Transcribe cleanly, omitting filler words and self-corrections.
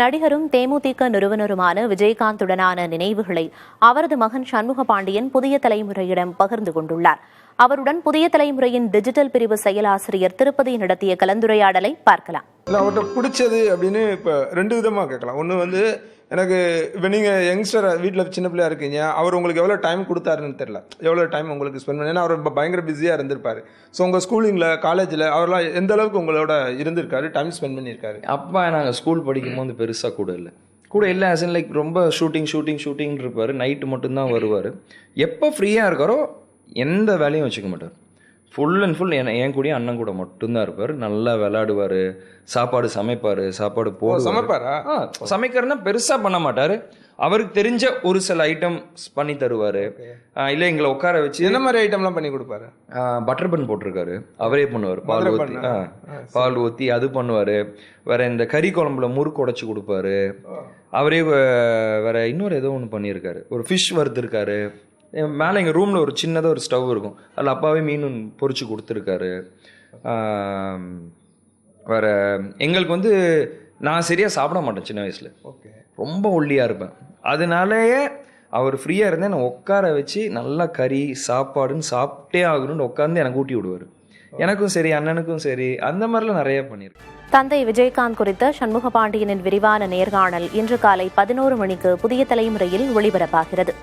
நடிகரும் தேமுதிக நிறுவனருமான விஜயகாந்துடனான நினைவுகளை அவரது மகன் சண்முக பாண்டியன் புதிய தலைமுறையிடம் பகிர்ந்து கொண்டுள்ளார். அவருடன் புதிய தலைமுறையின் டிஜிட்டல் பிரிவு செயலாசிரியர் திருப்பதி நடத்திய கலந்துரையாடலை பார்க்கலாம். அவர்கிட்ட பிடிச்சது அப்படின்னு இப்போ 2 விதமாக கேட்கலாம். ஒன்று எனக்கு இப்போ நீங்கள் யங்ஸ்டர் வீட்டில் சின்ன பிள்ளையா இருக்கீங்க, அவர் உங்களுக்கு எவ்வளோ டைம் கொடுத்தாருன்னு தெரியல, எவ்வளோ டைம் உங்களுக்கு ஸ்பெண்ட் பண்ணி, ஏன்னா அவர் பயங்கர பிஸியாக இருந்திருப்பார். ஸோ உங்கள் ஸ்கூலிங்கில் காலேஜில் அவர்லாம் எந்த அளவுக்கு உங்களோட இருந்திருக்காரு, டைம் ஸ்பெண்ட் பண்ணியிருக்காரு? அப்பா நாங்கள் ஸ்கூல் படிக்கும்போது பெருசாக கூட இல்லை ஆஸ் இன் லைக் ரொம்ப ஷூட்டிங் இருப்பார். நைட்டு மட்டும்தான் வருவார். எப்போ ஃப்ரீயாக இருக்காரோ எந்த வேலையும் வச்சுக்க மாட்டார். ஃபுல் அண்ட் ஃபுல் என் கூடயே அண்ணன் கூட மட்டும்தான் இருப்பார். நல்லா விளையாடுவார், சாப்பாடு சமைப்பார், சாப்பாடு சமைப்பாரா? சமைக்கிறதுனா பெருசாக பண்ண மாட்டார். அவருக்கு தெரிஞ்ச ஒரு சில ஐட்டம்ஸ் பண்ணி தருவார். இல்லை எங்களை உட்கார வச்சு என்ன மாதிரி ஐட்டம்லாம் பண்ணி கொடுப்பாரு? பட்டர் பன் போட்டிருக்காரு, அவரே பண்ணுவார். பால் ஊற்றி அது பண்ணுவார். வேற இந்த கறி குழம்புல முறுக்கு உடைச்சி கொடுப்பாரு. அவரே வேற இன்னொரு ஏதோ ஒன்று பண்ணியிருக்காரு. ஒரு ஃபிஷ் வறுத்துருக்காரு. மேலே எங்கள் ரூமில் ஒரு சின்னதாக ஒரு ஸ்டவ் இருக்கும், அதில் அப்பாவே மீன் பொரிச்சு கொடுத்துருக்காரு. வேறு எங்களுக்கு நான் சரியாக சாப்பிட மாட்டேன் சின்ன வயசில். ரொம்ப ஒல்லியாக இருப்பேன். அதனாலேயே அவர் ஃப்ரீயாக இருந்தேன் நான் உட்கார வச்சு நல்லா கறி சாப்பாடுன்னு சாப்பிட்டே ஆகணும்னு உட்காந்து எனக்கு ஊட்டி விடுவார். எனக்கும் சரி அண்ணனுக்கும் சரி அந்த மாதிரிலாம் நிறைய பண்ணியிருக்கேன். தந்தை விஜயகாந்த் குறித்த சண்முக பாண்டியனின் விரிவான நேர்காணல் இன்று காலை 11 மணிக்கு புதிய தலைமுறையில் ஒளிபரப்பாகிறது.